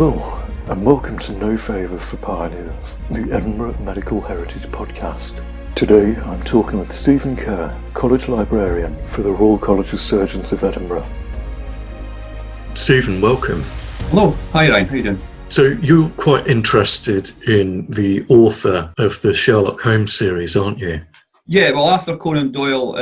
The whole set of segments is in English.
Hello, and welcome to No Favour for Pioneers, the Edinburgh Medical Heritage Podcast. Today I'm talking with Stephen Kerr, College Librarian for the Royal College of Surgeons of Edinburgh. Stephen, welcome. Hello, hi Ryan, how you doing? So you're quite interested in the author of the Sherlock Holmes series, aren't you? Yeah, well, Arthur Conan Doyle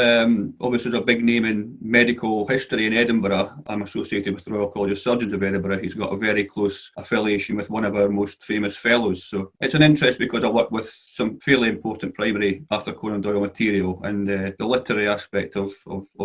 obviously is a big name in medical history in Edinburgh. I'm associated with the Royal College of Surgeons of Edinburgh. He's got a very close affiliation with one of our most famous fellows. So it's an interest because I work with some fairly important primary Arthur Conan Doyle material, and the literary aspect of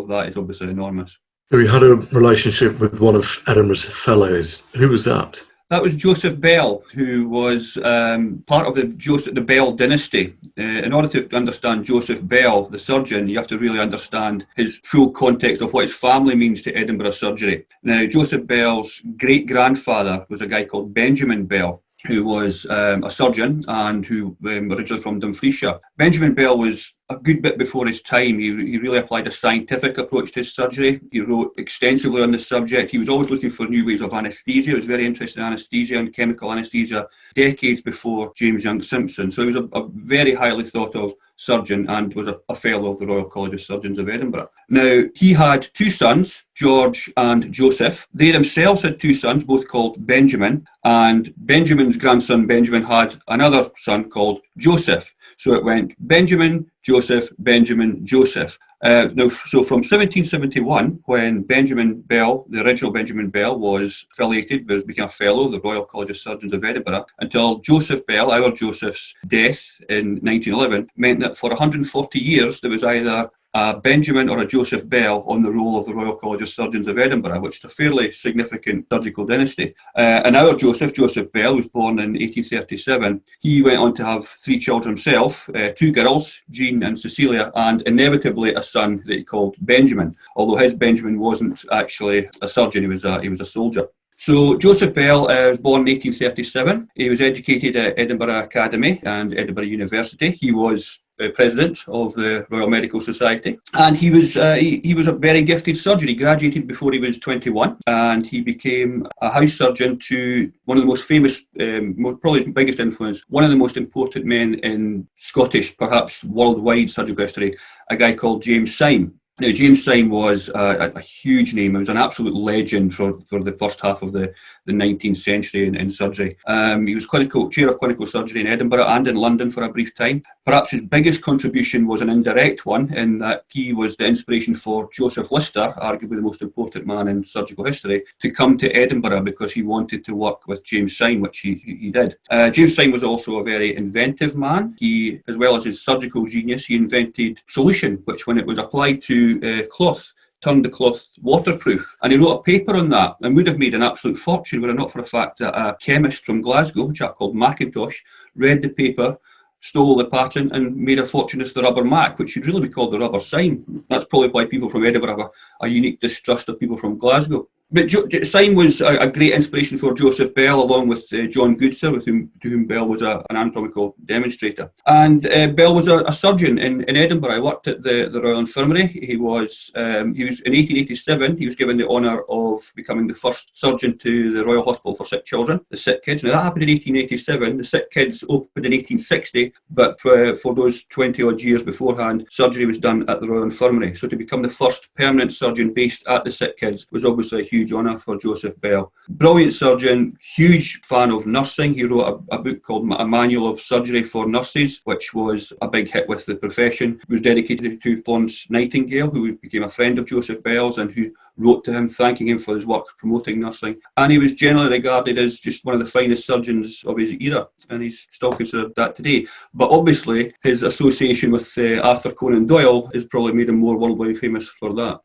that is obviously enormous. So you had a relationship with one of Edinburgh's fellows. Who was that? That was Joseph Bell, who was part of the Bell dynasty. In order to understand Joseph Bell, the surgeon, you have to really understand his full context of what his family means to Edinburgh surgery. Now, Joseph Bell's great-grandfather was a guy called Benjamin Bell, who was a surgeon and who originally from Dumfriesshire. Benjamin Bell was a good bit before his time. He really applied a scientific approach to his surgery. He wrote extensively on the subject. He was always looking for new ways of anaesthesia. He was very interested in anaesthesia and chemical anaesthesia decades before James Young Simpson. So he was a very highly thought of surgeon and was a fellow of the Royal College of Surgeons of Edinburgh. Now, he had two sons, George and Joseph. They themselves had two sons, both called Benjamin, and Benjamin's grandson Benjamin had another son called Joseph. So it went Benjamin, Joseph, Benjamin, Joseph. So from 1771, when Benjamin Bell, the original Benjamin Bell, was affiliated, became a fellow of the Royal College of Surgeons of Edinburgh, until Joseph Bell, our Joseph's death in 1911, meant that for 140 years there was either a Benjamin or a Joseph Bell on the roll of the Royal College of Surgeons of Edinburgh, which is a fairly significant surgical dynasty. And our Joseph Bell, was born in 1837. He went on to have three children himself, two girls, Jean and Cecilia, and inevitably a son that he called Benjamin, although his Benjamin wasn't actually a surgeon, he was a soldier. So Joseph Bell was born in 1837. He was educated at Edinburgh Academy and Edinburgh University. He was president of the Royal Medical Society, and he was a very gifted surgeon. He graduated before he was 21, and he became a house surgeon to one of the most famous, probably his biggest influence, one of the most important men in Scottish, perhaps worldwide surgical history, a guy called James Syme. Now, James Syme was a huge name. He was an absolute legend for the first half of the 19th century in surgery. He was chair of clinical surgery in Edinburgh and in London for a brief time. Perhaps his biggest contribution was an indirect one, in that he was the inspiration for Joseph Lister, arguably the most important man in surgical history, to come to Edinburgh because he wanted to work with James Syme, which he did. James Syme was also a very inventive man. He, as well as his surgical genius, he invented solution, which when it was applied to cloth, turned the cloth waterproof. And he wrote a paper on that and would have made an absolute fortune were it not for the fact that a chemist from Glasgow, a chap called Mackintosh, read the paper, stole the patent and made a fortune as the rubber Mac, which should really be called the rubber Syme. That's probably why people from Edinburgh have a unique distrust of people from Glasgow. But Syme was a great inspiration for Joseph Bell, along with John Goodser, to whom Bell was an anatomical demonstrator. And Bell was a surgeon in Edinburgh. He worked at the Royal Infirmary. He was in 1887. He was given the honour of becoming the first surgeon to the Royal Hospital for Sick Children, the Sick Kids. Now that happened in 1887. The Sick Kids opened in 1860, but for those 20 odd years beforehand, surgery was done at the Royal Infirmary. So to become the first permanent surgeon based at the Sick Kids was obviously a huge honour for Joseph Bell. Brilliant surgeon, huge fan of nursing. He wrote a book called A Manual of Surgery for Nurses, which was a big hit with the profession. It was dedicated to Florence Nightingale, who became a friend of Joseph Bell's and who wrote to him thanking him for his work promoting nursing. And he was generally regarded as just one of the finest surgeons of his era, and he's still considered that today. But obviously his association with Arthur Conan Doyle has probably made him more worldwide famous for that.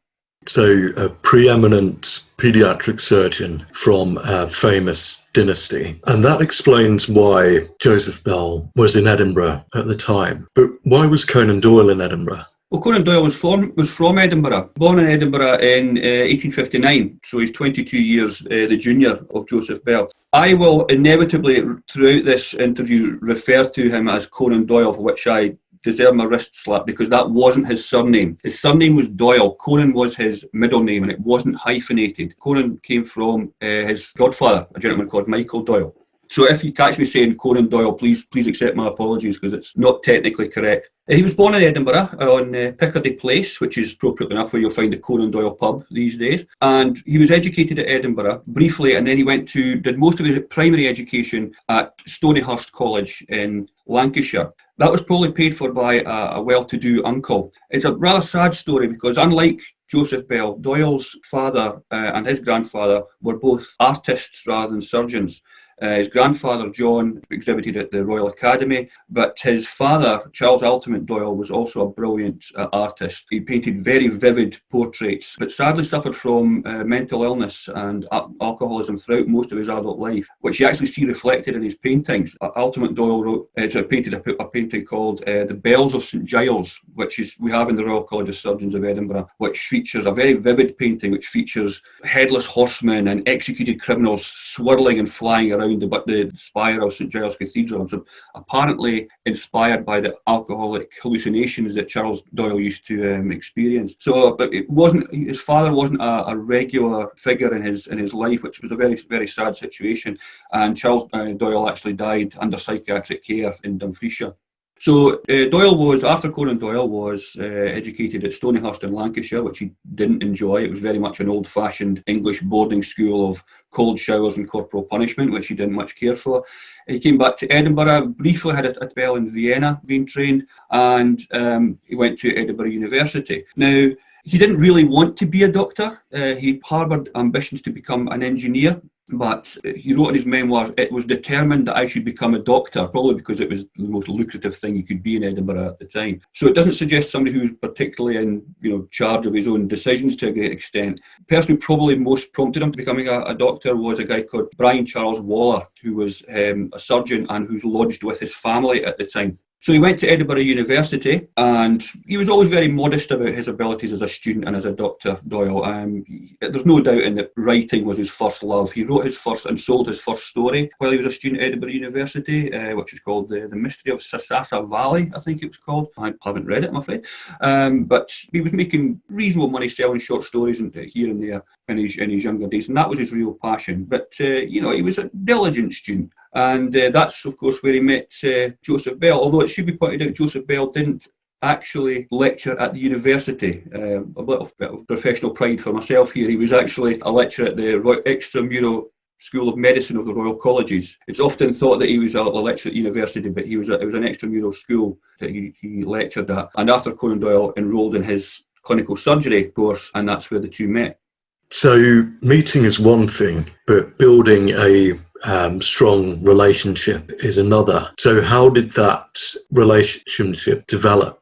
So a preeminent paediatric surgeon from a famous dynasty. And that explains why Joseph Bell was in Edinburgh at the time. But why was Conan Doyle in Edinburgh? Well, Conan Doyle was from Edinburgh, born in Edinburgh in 1859, so he's 22 years the junior of Joseph Bell. I will inevitably, throughout this interview, refer to him as Conan Doyle, for which I deserve my wrist slap, because that wasn't his surname. His surname was Doyle. Conan was his middle name, and it wasn't hyphenated. Conan came from his godfather, a gentleman called Michael Doyle. So if you catch me saying Conan Doyle, please accept my apologies, because it's not technically correct. He was born in Edinburgh on Picardy Place, which is appropriate enough where you'll find the Conan Doyle pub these days. And he was educated at Edinburgh briefly, and then he did most of his primary education at Stonyhurst College in Lancashire. That was probably paid for by a well-to-do uncle. It's a rather sad story, because unlike Joseph Bell, Doyle's father and his grandfather were both artists rather than surgeons. His grandfather, John, exhibited at the Royal Academy, but his father, Charles Altamont Doyle, was also a brilliant artist. He painted very vivid portraits, but sadly suffered from mental illness and alcoholism throughout most of his adult life, which you actually see reflected in his paintings. Altamont Doyle painted a painting called The Bells of St Giles, which we have in the Royal College of Surgeons of Edinburgh, which features a very vivid painting, which features headless horsemen and executed criminals swirling and flying around the spire of St Giles Cathedral. It's apparently inspired by the alcoholic hallucinations that Charles Doyle used to experience. So, but his father wasn't a regular figure in his life, which was a very, very sad situation. And Charles Doyle actually died under psychiatric care in Dumfriesshire. So Arthur Conan Doyle was educated at Stonyhurst in Lancashire, which he didn't enjoy. It was very much an old-fashioned English boarding school of cold showers and corporal punishment, which he didn't much care for. He came back to Edinburgh, briefly had a spell in Vienna, being trained, and he went to Edinburgh University. Now, he didn't really want to be a doctor. He harboured ambitions to become an engineer, but he wrote in his memoirs, "It was determined that I should become a doctor," probably because it was the most lucrative thing you could be in Edinburgh at the time. So it doesn't suggest somebody who's particularly in charge of his own decisions to a great extent. The person who probably most prompted him to becoming a doctor was a guy called Brian Charles Waller, who was a surgeon and who's lodged with his family at the time. So he went to Edinburgh University, and he was always very modest about his abilities as a student and as a doctor, Doyle. There's no doubt in that writing was his first love. He wrote his first and sold his first story while he was a student at Edinburgh University, which is called The Mystery of Sasassa Valley, I think it was called. I haven't read it, I'm afraid. But he was making reasonable money selling short stories here and there in his younger days, and that was his real passion. But, he was a diligent student. And that's, of course, where he met Joseph Bell. Although it should be pointed out, Joseph Bell didn't actually lecture at the university. A bit of professional pride for myself here. He was actually a lecturer at the Extramural School of Medicine of the Royal Colleges. It's often thought that he was a lecturer at university, but it was an extramural school that he lectured at. And Arthur Conan Doyle enrolled in his clinical surgery course, and that's where the two met. So meeting is one thing, but building a strong relationship is another. So how did that relationship develop?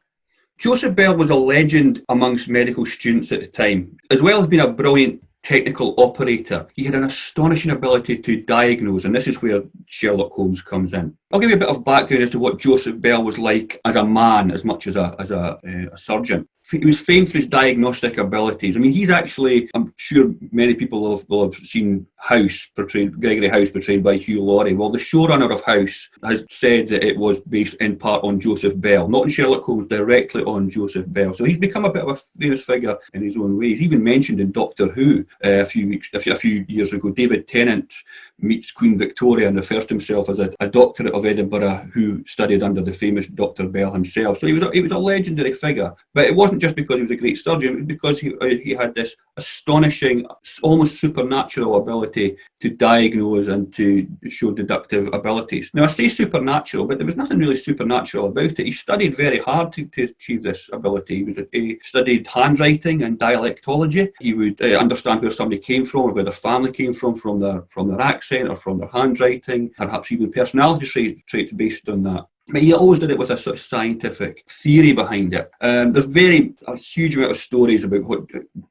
Joseph Bell was a legend amongst medical students at the time. As well as being a brilliant technical operator, he had an astonishing ability to diagnose, and this is where Sherlock Holmes comes in. I'll give you a bit of background as to what Joseph Bell was like as a man as much as a surgeon. He was famed for his diagnostic abilities. I mean, he's actually, I'm sure many people will have seen Gregory House, portrayed by Hugh Laurie. Well, the showrunner of House has said that it was based in part on Joseph Bell, not on Sherlock Holmes, directly on Joseph Bell. So he's become a bit of a famous figure in his own way. He's even mentioned in Doctor Who a few years ago. David Tennant meets Queen Victoria and refers to himself as a doctorate of Edinburgh who studied under the famous Dr. Bell himself. So he was a legendary figure. But it wasn't just because he was a great surgeon, it was because he had this astonishing, almost supernatural ability to diagnose and to show deductive abilities. Now, I say supernatural, but there was nothing really supernatural about it. He studied very hard to achieve this ability. He studied handwriting and dialectology. He would understand where somebody came from, or where their family came from their accent or from their handwriting, perhaps even personality traits based on that. But he always did it with a sort of scientific theory behind it. There's a huge amount of stories about what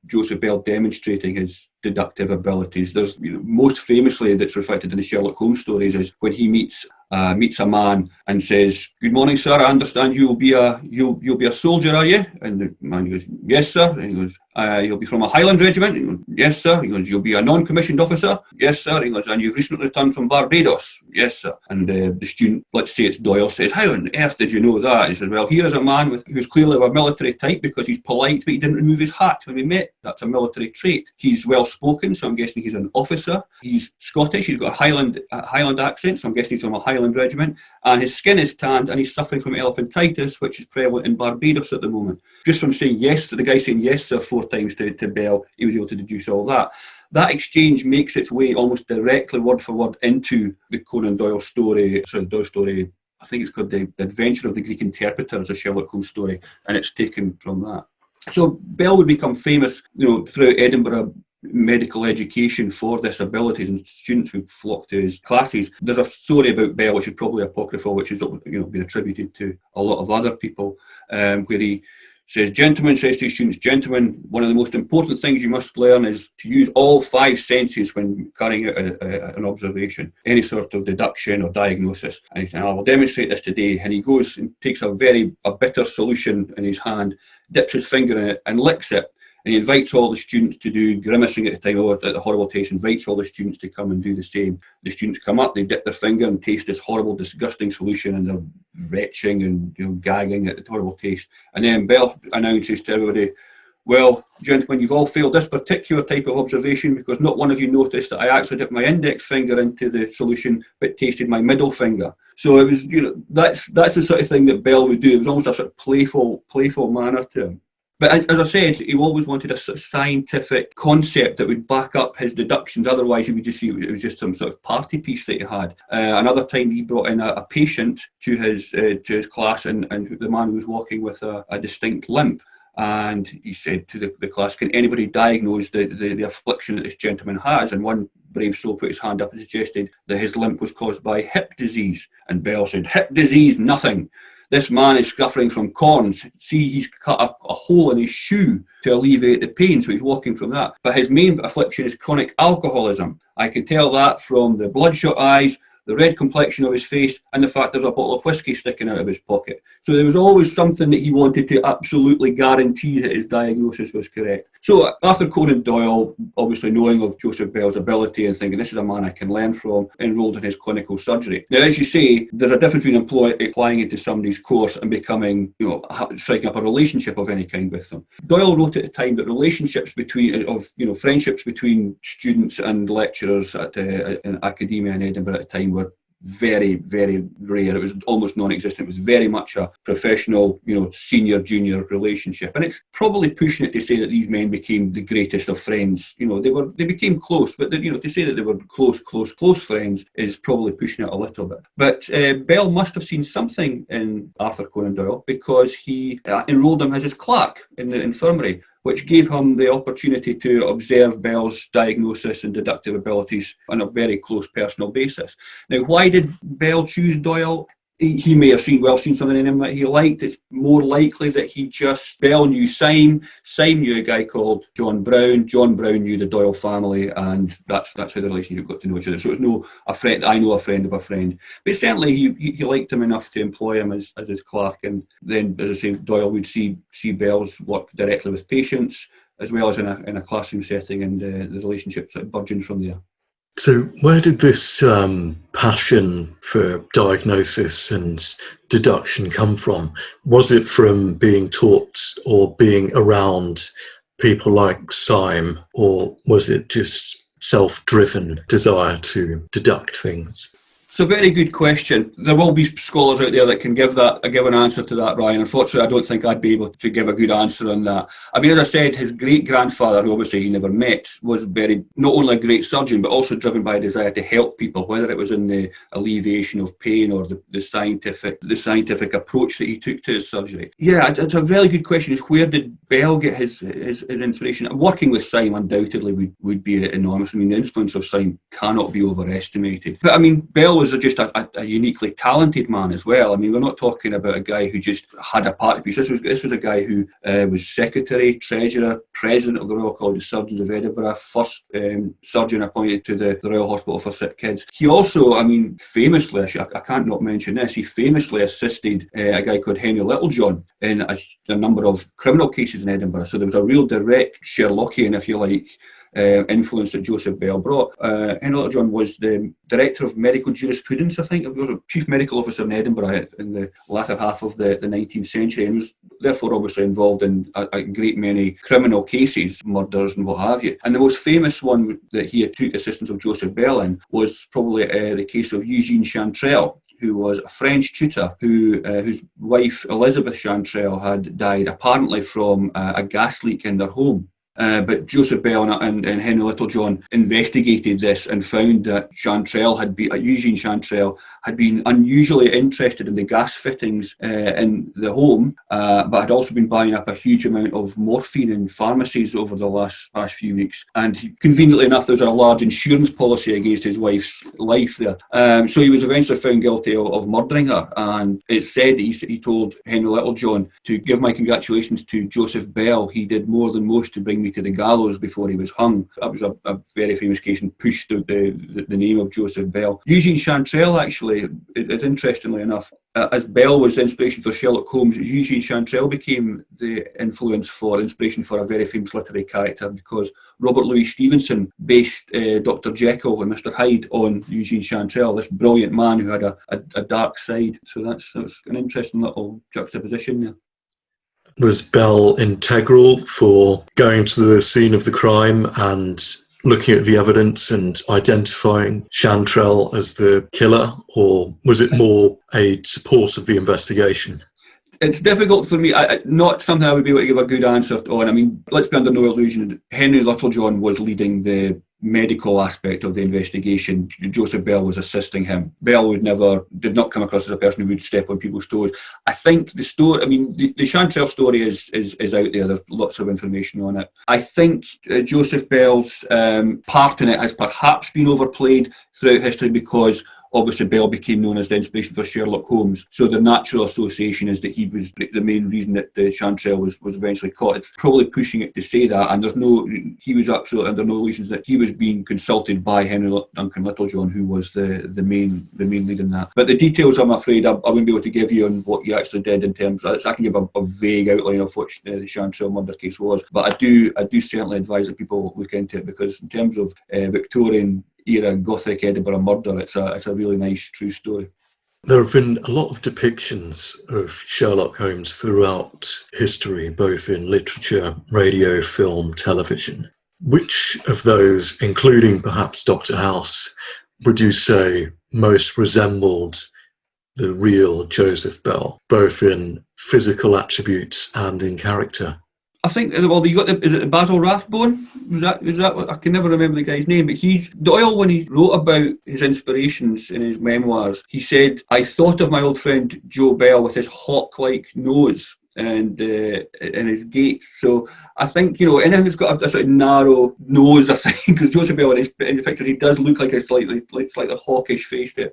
Joseph Bell demonstrating his deductive abilities. There's most famously that's reflected in the Sherlock Holmes stories is when he meets a man and says, "Good morning, sir. I understand you'll be a soldier, are you?" And the man goes, "Yes, sir." And he goes, You'll be from a Highland regiment? He goes, yes, sir. He goes, you'll be a non-commissioned officer? Yes, sir. He goes, and you've recently returned from Barbados? Yes, sir. And the student, let's say it's Doyle, says, how on earth did you know that? He says, well, here is a man who's clearly of a military type because he's polite, but he didn't remove his hat when we met. That's a military trait. He's well-spoken, so I'm guessing he's an officer. He's Scottish. He's got a Highland accent, so I'm guessing he's from a Highland regiment. And his skin is tanned, and he's suffering from elephantitis, which is prevalent in Barbados at the moment. Just from saying yes, the guy saying yes, sir, 4 times to Bell, he was able to deduce all that. That exchange makes its way almost directly, word for word, into the Conan Doyle story. So the Doyle story, I think it's called The Adventure of the Greek Interpreter, as a Sherlock Holmes story, and it's taken from that. So Bell would become famous, throughout Edinburgh medical education for this ability, and students would flock to his classes. There's a story about Bell, which is probably apocryphal, which has been attributed to a lot of other people, where he says to his students, gentlemen, one of the most important things you must learn is to use all 5 senses when carrying out an observation, any sort of deduction or diagnosis. And I will demonstrate this today. And he goes and takes a bitter solution in his hand, dips his finger in it and licks it. And he invites all the students to do, grimacing at the time, at the horrible taste, invites all the students to come and do the same. The students come up, they dip their finger and taste this horrible, disgusting solution, and they're retching and gagging at the horrible taste. And then Bell announces to everybody, well, gentlemen, you've all failed this particular type of observation because not one of you noticed that I actually dipped my index finger into the solution but tasted my middle finger. So it was, that's the sort of thing that Bell would do. It was almost a sort of playful manner to him. But as I said, he always wanted a sort of scientific concept that would back up his deductions. Otherwise, he would just see it was just some sort of party piece that he had. Another time, he brought in a patient to his class, and the man was walking with a distinct limp. And he said to the class, can anybody diagnose the affliction that this gentleman has? And one brave soul put his hand up and suggested that his limp was caused by hip disease. And Bell said, hip disease, nothing. This man is suffering from corns. See, he's cut a hole in his shoe to alleviate the pain, so he's walking from that. But his main affliction is chronic alcoholism. I can tell that from the bloodshot eyes, the red complexion of his face, and the fact there's a bottle of whiskey sticking out of his pocket. So there was always something that he wanted to absolutely guarantee that his diagnosis was correct. So Arthur Conan Doyle, obviously knowing of Joseph Bell's ability and thinking this is a man I can learn from, enrolled in his clinical surgery. Now, as you say, there's a difference between applying into somebody's course and becoming, striking up a relationship of any kind with them. Doyle wrote at the time that friendships between students and lecturers in academia in Edinburgh at the time were very, very rare. It was almost non-existent. It was very much a professional, senior-junior relationship. And it's probably pushing it to say that these men became the greatest of friends. They became close, but to say that they were close friends is probably pushing it a little bit. But Bell must have seen something in Arthur Conan Doyle because he enrolled him as his clerk in the infirmary, which gave him the opportunity to observe Bell's diagnosis and deductive abilities on a very close personal basis. Now, why did Bell choose Doyle? He may have seen something in him that he liked. It's more likely that Bell knew Syme knew a guy called John Brown. John Brown knew the Doyle family, and that's how the relationship got to know each other. So it's I know a friend of a friend. But certainly he liked him enough to employ him as his clerk. And then, as I say, Doyle would see Bell's work directly with patients, as well as in a classroom setting, and the relationship sort of burgeoned from there. So where did this passion for diagnosis and deduction come from? Was it from being taught or being around people like Syme, or was it just self-driven desire to deduct things? It's a very good question. There will be scholars out there that can give an answer to that, Ryan. Unfortunately, I don't think I'd be able to give a good answer on that. I mean, as I said, his great-grandfather, who obviously he never met, was not only a great surgeon, but also driven by a desire to help people, whether it was in the alleviation of pain or the scientific approach that he took to his surgery. Yeah, it's a really good question. Is where did Bell get his inspiration? Working with Syme undoubtedly would be enormous. I mean, the influence of Syme cannot be overestimated. But I mean, Bell was was just a uniquely talented man as well. I mean, we're not talking about a guy who just had a party piece. This was a guy who was secretary, treasurer, president of the Royal College of Surgeons of Edinburgh, first surgeon appointed to the Royal Hospital for Sick Kids. He also, I mean, famously, I can't not mention this, he famously assisted a guy called Henry Littlejohn in a number of criminal cases in Edinburgh. So there was a real direct Sherlockian, if you like, influence that Joseph Bell brought. Henry Littlejohn was the Director of Medical Jurisprudence, I think. He was a Chief Medical Officer in Edinburgh in the latter half of the 19th century, and was therefore obviously involved in a great many criminal cases, murders and what have you. And the most famous one that he took the assistance of Joseph Bell in was probably the case of Eugene Chantrel, who was a French tutor whose wife, Elizabeth Chantrel, had died apparently from a gas leak in their home. But Joseph Bell and Henry Littlejohn investigated this and found that Eugene Chantrel had been unusually interested in the gas fittings in the home, but had also been buying up a huge amount of morphine in pharmacies over the past few weeks. And conveniently enough, there was a large insurance policy against his wife's life there. So he was eventually found guilty of murdering her. And it's said that he told Henry Littlejohn to give my congratulations to Joseph Bell. He did more than most to bring me to the gallows before he was hung. That was a very famous case and pushed the name of Joseph Bell. Eugene Chantrel, actually, interestingly enough, as Bell was the inspiration for Sherlock Holmes, Eugene Chantrel became the inspiration for a very famous literary character, because Robert Louis Stevenson based Dr. Jekyll and Mr. Hyde on Eugene Chantrel, this brilliant man who had a dark side. So that's an interesting little juxtaposition there. Was Bell integral for going to the scene of the crime and looking at the evidence and identifying Chantrel as the killer, or was it more a support of the investigation? It's difficult for me, not something I would be able to give a good answer on. I mean, let's be under no illusion, Henry Littlejohn was leading the medical aspect of the investigation. Joseph Bell was assisting him. Bell did not come across as a person who would step on people's toes. I think the story, I mean, the Chantrel story is out there. There's lots of information on it. I think Joseph Bell's part in it has perhaps been overplayed throughout history, because obviously Bell became known as the inspiration for Sherlock Holmes. So the natural association is that he was the main reason that Chantrel was eventually caught. It's probably pushing it to say that, and he was absolutely under no illusions that he was being consulted by Henry Duncan Littlejohn, who was the main lead in that. But the details, I'm afraid, I wouldn't be able to give you on what he actually did in terms of, I can give a vague outline of what the Chantrel murder case was, but I do certainly advise that people look into it, because in terms of Victorian era Gothic Edinburgh murder, it's a really nice true story. There have been a lot of depictions of Sherlock Holmes throughout history, both in literature, radio, film, television. Which of those, including perhaps Dr. House, would you say most resembled the real Joseph Bell, both in physical attributes and in character? I think, well, is it Basil Rathbone? Was that what, I can never remember the guy's name, but Doyle, when he wrote about his inspirations in his memoirs, he said, I thought of my old friend Joe Bell with his hawk-like nose and his gait. So I think, anything that's got a sort of narrow nose, I think, because Joseph Bell in the picture, he does look like a slightly hawkish face there.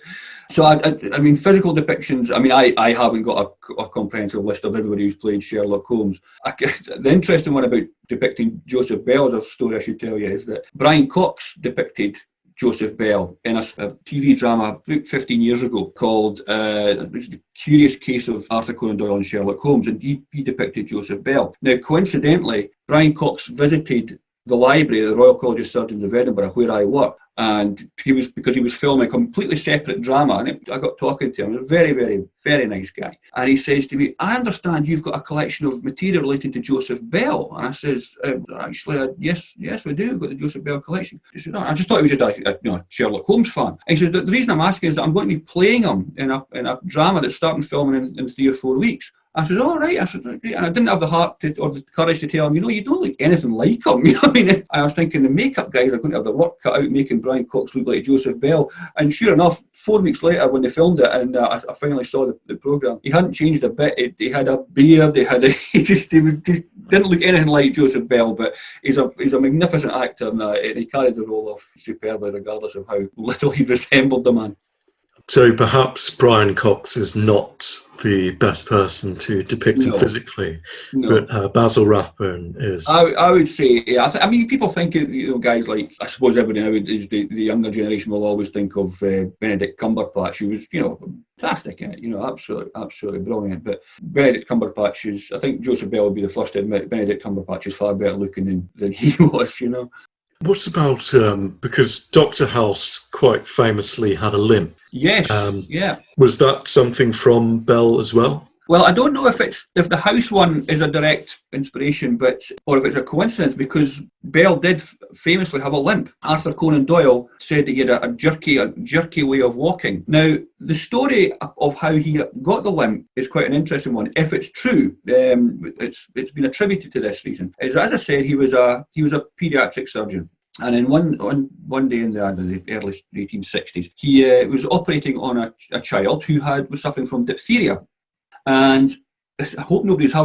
So I mean, physical depictions, I mean, I haven't got a comprehensive list of everybody who's played Sherlock Holmes. The interesting one about depicting Joseph Bell, as a story I should tell you, is that Brian Cox depicted Joseph Bell in a TV drama about 15 years ago called The Curious Case of Arthur Conan Doyle and Sherlock Holmes, and he depicted Joseph Bell. Now, coincidentally, Brian Cox visited the library of the Royal College of Surgeons of Edinburgh, where I work, and because he was filming a completely separate drama, and I got talking to him. He was a very, very, very nice guy. And he says to me, I understand you've got a collection of material relating to Joseph Bell. And I says, actually, yes, we do. We've got the Joseph Bell collection. He said, I just thought he was a Sherlock Holmes fan. And he said, the reason I'm asking is that I'm going to be playing him in a drama that's starting filming in 3 or 4 weeks. I said, all right. I said, great. And I didn't have the heart or the courage to tell him, you don't look anything like him. You know what I mean? And I was thinking the makeup guys are going to have the work cut out making Brian Cox look like Joseph Bell. And sure enough, 4 weeks later when they filmed it and I finally saw the programme, he hadn't changed a bit. He had a beard. He just didn't look anything like Joseph Bell, but he's a magnificent actor and he carried the role off superbly regardless of how little he resembled the man. So perhaps Brian Cox is not the best person to depict him No, physically, no. but Basil Rathbone is. I would say, yeah. I mean, people think, guys like, I suppose everybody nowadays, the younger generation will always think of Benedict Cumberbatch, who was, fantastic in it, absolutely brilliant. But Benedict Cumberbatch is, I think Joseph Bell would be the first to admit, Benedict Cumberbatch is far better looking than he was, What about, because Dr. House quite famously had a limp. Yes, yeah. Was that something from Bell as well? Well, I don't know if the House one is a direct inspiration, or if it's a coincidence, because Bell did famously have a limp. Arthur Conan Doyle said that he had a jerky way of walking. Now, the story of how he got the limp is quite an interesting one. If it's true, it's been attributed to this reason. As I said, he was a paediatric surgeon. And in one day in the early 1860s, he was operating on a child who was suffering from diphtheria. And I hope nobody's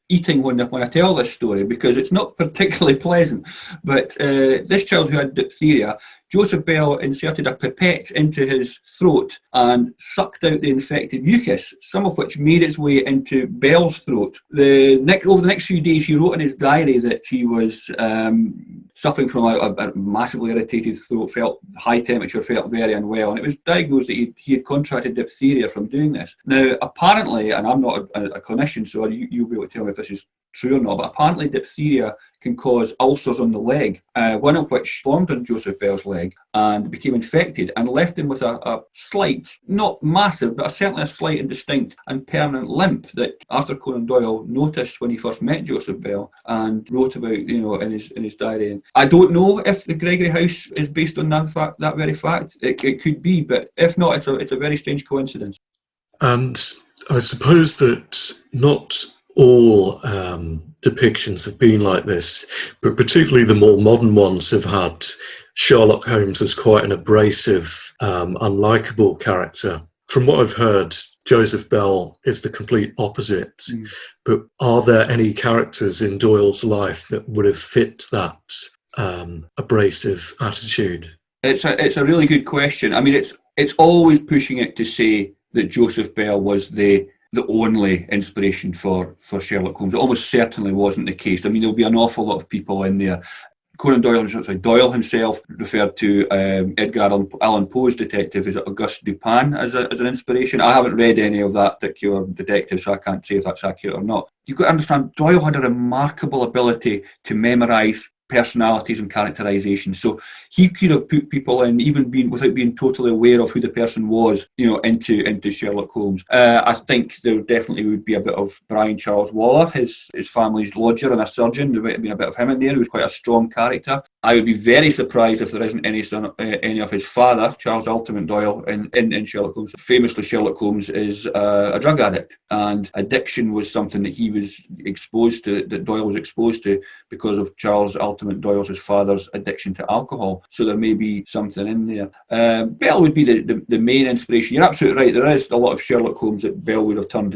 eating when I tell this story, because it's not particularly pleasant. But this child who had diphtheria, Joseph Bell inserted a pipette into his throat and sucked out the infected mucus, some of which made its way into Bell's throat. Over the next few days, he wrote in his diary that he was suffering from a massively irritated throat, felt high temperature, felt very unwell, and it was diagnosed that he had contracted diphtheria from doing this. Now, apparently, and I'm not a clinician, so you'll be able to tell me if this is true or not, but apparently diphtheria can cause ulcers on the leg, one of which formed on Joseph Bell's leg and became infected and left him with a slight, not massive, but certainly a slight and distinct and permanent limp that Arthur Conan Doyle noticed when he first met Joseph Bell and wrote about, in his diary. And I don't know if the Gregory House is based on that very fact. It could be, but if not, it's a very strange coincidence. And I suppose that not all depictions have been like this, but particularly the more modern ones have had Sherlock Holmes as quite an abrasive, unlikable character. From what I've heard, Joseph Bell is the complete opposite. But are there any characters in Doyle's life that would have fit that abrasive attitude? It's a really good question. I mean, it's always pushing it to say that Joseph Bell was the only inspiration for Sherlock Holmes. It almost certainly wasn't the case. I mean, there'll be an awful lot of people in there. Doyle himself referred to Edgar Allan Poe's detective as Auguste Dupin as an inspiration. I haven't read any of that particular detective, so I can't say if that's accurate or not. You've got to understand, Doyle had a remarkable ability to memorise personalities and characterization. So he could have put people in, without being totally aware of who the person was, into Sherlock Holmes. I think there definitely would be a bit of Brian Charles Waller, his family's lodger and a surgeon. There might have been a bit of him in there, who was quite a strong character. I would be very surprised if there isn't any of his father, Charles Ultimate Doyle, in Sherlock Holmes. Famously, Sherlock Holmes is a drug addict, and addiction was something that he was exposed to, that Doyle was exposed to, because of Charles Ultimate Doyle's his father's addiction to alcohol. So there may be something in there. Bell would be the main inspiration. You're absolutely right. There is a lot of Sherlock Holmes that Bell would have turned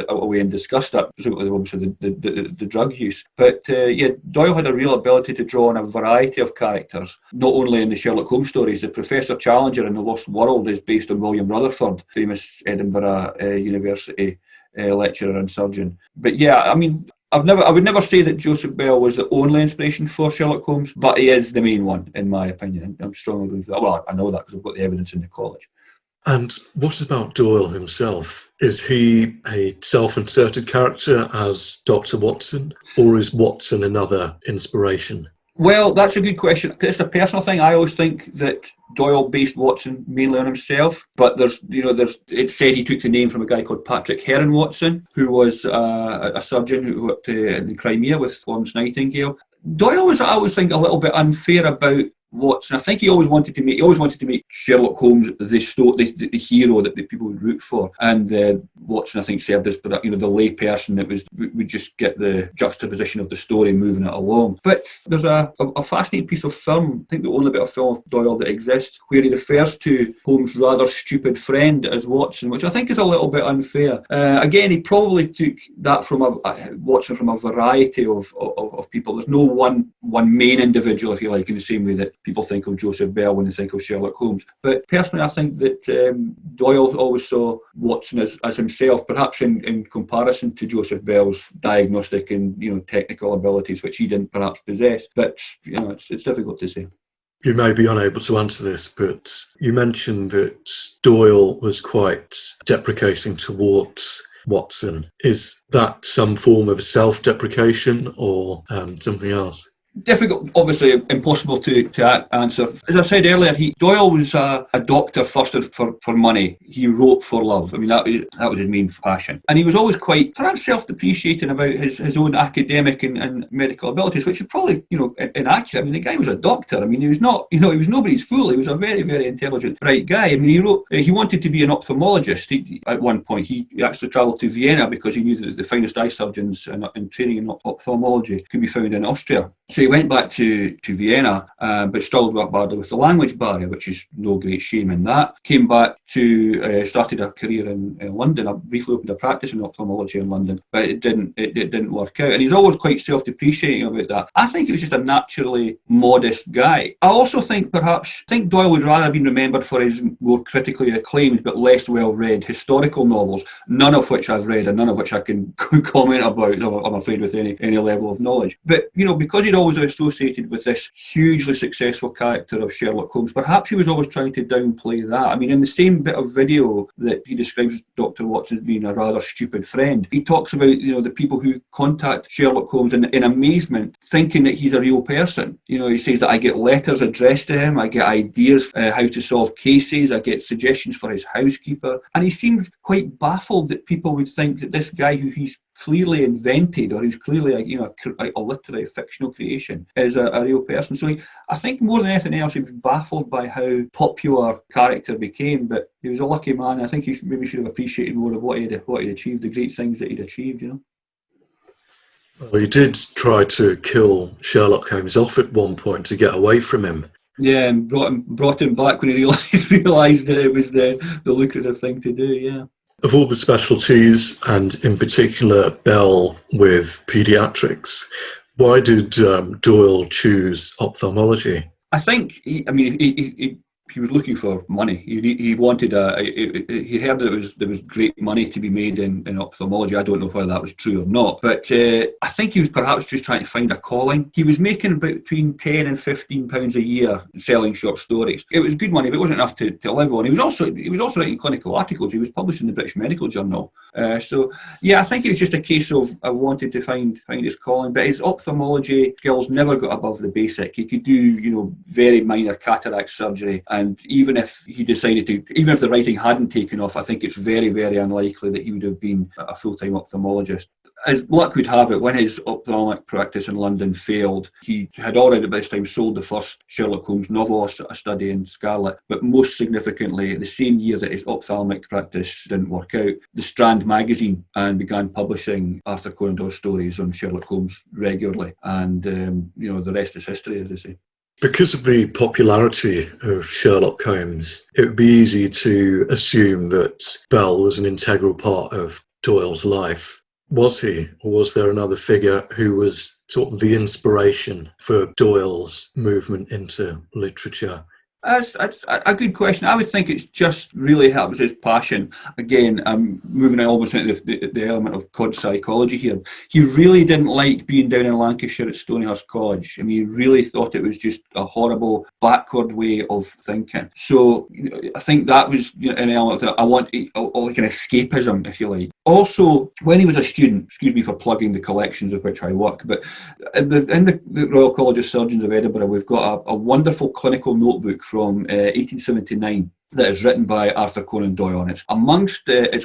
away in disgust at, presumably obviously the drug use. But Doyle had a real ability to draw on a variety of characters, not only in the Sherlock Holmes stories. The Professor Challenger in The Lost World is based on William Rutherford, famous Edinburgh University lecturer and surgeon. But yeah, I mean, I would never say that Joseph Bell was the only inspiration for Sherlock Holmes, but he is the main one, in my opinion. I'm strongly believe that. Well, I know that because I've got the evidence in the college. And what about Doyle himself? Is he a self-inserted character as Dr. Watson, or is Watson another inspiration? Well, that's a good question. It's a personal thing. I always think that Doyle based Watson mainly on himself, but it's said he took the name from a guy called Patrick Heron Watson, who was a surgeon who worked in Crimea with Florence Nightingale. Doyle was, I always think, a little bit unfair about Watson. I think he always wanted to make Sherlock Holmes the hero that people would root for, and Watson, I think, served as the lay person that would just get the juxtaposition of the story moving it along. But there's a fascinating piece of film, I think the only bit of film of Doyle that exists, where he refers to Holmes' rather stupid friend as Watson, which I think is a little bit unfair. Again, he probably took that from Watson from a variety of people. There's no one main individual, if you like, in the same way that people think of Joseph Bell when they think of Sherlock Holmes. But personally, I think that Doyle always saw Watson as himself, perhaps in comparison to Joseph Bell's diagnostic and technical abilities, which he didn't perhaps possess. But it's difficult to say. You may be unable to answer this, but you mentioned that Doyle was quite deprecating towards Watson. Is that some form of self-deprecation or something else? Difficult, obviously impossible to answer. As I said earlier, Doyle was a doctor first for money. He wrote for love. I mean, that was his main passion. And he was always quite perhaps self-depreciating about his own academic and medical abilities, which is probably, inaccurate. I mean, the guy was a doctor. I mean, he was not, he was nobody's fool. He was a very, very intelligent, bright guy. I mean, he wanted to be an ophthalmologist. At one point, he actually travelled to Vienna because he knew that the finest eye surgeons and training in ophthalmology could be found in Austria. So he went back to Vienna, but struggled badly with the language barrier, which is no great shame in that. Came back to started a career in London. I briefly opened a practice in ophthalmology in London, but it didn't work out. And he's always quite self-depreciating about that. I think he was just a naturally modest guy. I also think Doyle would rather have been remembered for his more critically acclaimed but less well-read historical novels, none of which I've read and none of which I can comment about, I'm afraid, with any level of knowledge. But, because he'd always associated with this hugely successful character of Sherlock Holmes, perhaps he was always trying to downplay that. I mean, in the same bit of video that he describes Dr. Watson as being a rather stupid friend, he talks about, the people who contact Sherlock Holmes in amazement, thinking that he's a real person. He says that I get letters addressed to him, I get ideas how to solve cases, I get suggestions for his housekeeper, and he seems quite baffled that people would think that this guy who he's clearly invented, or who's clearly a literary fictional creation, is a real person. So I think more than anything else, he was baffled by how popular character became. But he was a lucky man. I think he maybe should have appreciated more of what he'd achieved, the great things that he'd achieved. Well, he did try to kill Sherlock Holmes off at one point to get away from him. Yeah, and brought him back when he realised that it was the lucrative thing to do. Yeah. Of all the specialties, and in particular Bell with paediatrics, why did Doyle choose ophthalmology? I think he was looking for money. He wanted he heard that there was great money to be made in ophthalmology. I don't know whether that was true or not, but I think he was perhaps just trying to find a calling. He was making about between £10 and £15 a year selling short stories. It was good money, but it wasn't enough to live on. He was also writing clinical articles. He was published in the British Medical Journal. I think it was just a case of I wanted to find his calling. But his ophthalmology skills never got above the basic. He could do very minor cataract surgery. And even if the writing hadn't taken off, I think it's very, very unlikely that he would have been a full-time ophthalmologist. As luck would have it, when his ophthalmic practice in London failed, he had already by this time sold the first Sherlock Holmes novel, A Study in Scarlet. But most significantly, the same year that his ophthalmic practice didn't work out, the Strand magazine began publishing Arthur Conan Doyle stories on Sherlock Holmes regularly. And, the rest is history, as they say. Because of the popularity of Sherlock Holmes, it would be easy to assume that Bell was an integral part of Doyle's life. Was he, or was there another figure who was sort of the inspiration for Doyle's movement into literature? That's a good question. I would think it's just really helps his passion. Again, I'm moving almost into the element of cod psychology here. He really didn't like being down in Lancashire at Stonyhurst College. I mean, he really thought it was just a horrible, backward way of thinking. So I think that was an element that I want, like an escapism, if you like. Also, when he was a student, excuse me for plugging the collections of which I work, but in the Royal College of Surgeons of Edinburgh, we've got a wonderful clinical notebook from 1879 that is written by Arthur Conan Doyle, and it's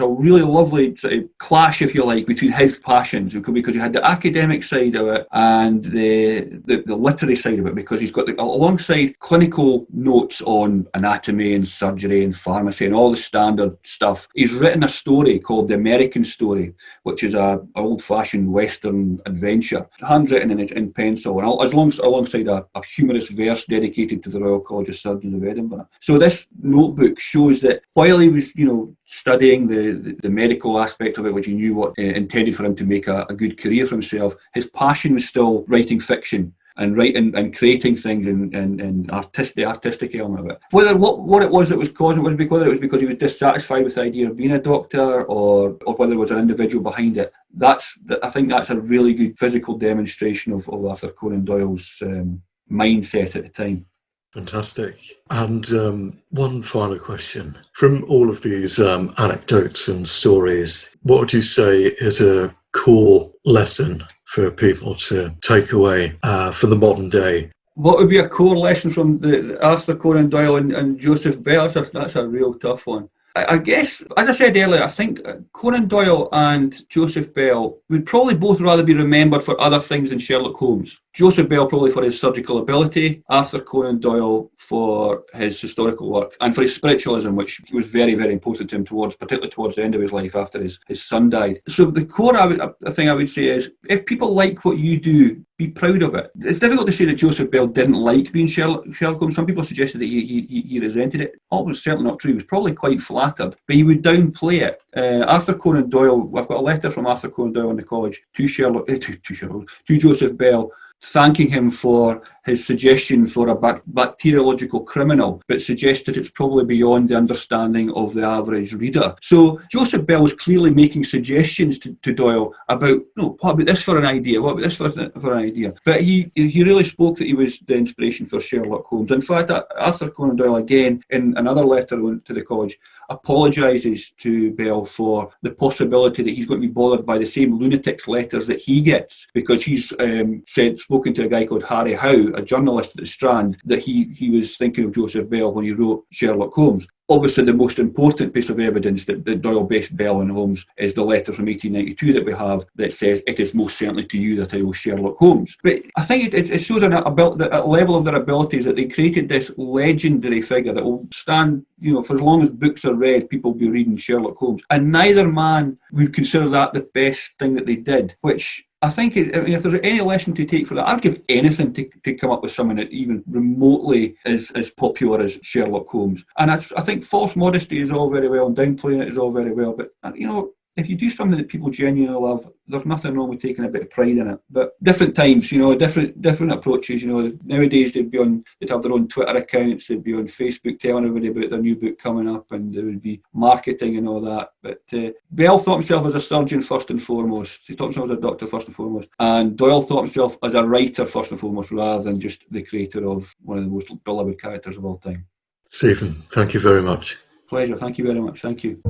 a really lovely sort of clash, if you like, between his passions, because he had the academic side of it and the literary side of it, because he's got alongside clinical notes on anatomy and surgery and pharmacy and all the standard stuff, he's written a story called The American Story, which is an old-fashioned Western adventure, handwritten in pencil, and alongside a humorous verse dedicated to the Royal College of Surgeons of Edinburgh. So this notebook shows that while he was, studying the medical aspect of it, which he knew what intended for him to make a good career for himself, his passion was still writing fiction. and writing and creating things and the artistic element of it. Whether what it was that was causing it, whether it was because he was dissatisfied with the idea of being a doctor, or whether there was an individual behind it, I think that's a really good physical demonstration of Arthur Conan Doyle's mindset at the time. Fantastic. And one final question. From all of these anecdotes and stories, what would you say is a core lesson for people to take away for the modern day? What would be a core lesson from the Arthur Conan Doyle and Joseph Bell? That's a real tough one. I guess, as I said earlier, I think Conan Doyle and Joseph Bell would probably both rather be remembered for other things than Sherlock Holmes. Joseph Bell probably for his surgical ability, Arthur Conan Doyle for his historical work, and for his spiritualism, which was very, very important to him, particularly towards the end of his life after his son died. So the core thing I would say is, if people like what you do, be proud of it. It's difficult to say that Joseph Bell didn't like being Sherlock Holmes. Some people suggested that he resented it. That was certainly not true. He was probably quite flattered, but he would downplay it. Arthur Conan Doyle, I've got a letter from Arthur Conan Doyle in the college to Joseph Bell, thanking him for his suggestion for a bacteriological criminal, but suggested it's probably beyond the understanding of the average reader. So Joseph Bell was clearly making suggestions to Doyle about, what about this for an idea? What about this for an idea? But he really spoke that he was the inspiration for Sherlock Holmes. In fact, Arthur Conan Doyle, again, in another letter to the college, apologises to Bell for the possibility that he's going to be bothered by the same lunatics' letters that he gets, because he's spoken to a guy called Harry Howe, a journalist at the Strand, that he was thinking of Joseph Bell when he wrote Sherlock Holmes. Obviously, the most important piece of evidence that Doyle based Bell on Holmes is the letter from 1892 that we have that says, "It is most certainly to you that I owe Sherlock Holmes." But I think it shows a level of their abilities that they created this legendary figure that will stand, for as long as books are read, people will be reading Sherlock Holmes. And neither man would consider that the best thing that they did, which I think if there's any lesson to take from that, I'd give anything to come up with something that even remotely is as popular as Sherlock Holmes. And I think false modesty is all very well, and downplaying it is all very well, but if you do something that people genuinely love, there's nothing wrong with taking a bit of pride in it. But different times, different approaches. Nowadays they'd have their own Twitter accounts, they'd be on Facebook telling everybody about their new book coming up, and there would be marketing and all that. But Bell thought himself as a surgeon first and foremost. He thought himself as a doctor first and foremost. And Doyle thought himself as a writer first and foremost, rather than just the creator of one of the most beloved characters of all time. Stephen, thank you very much. Pleasure. Thank you very much. Thank you.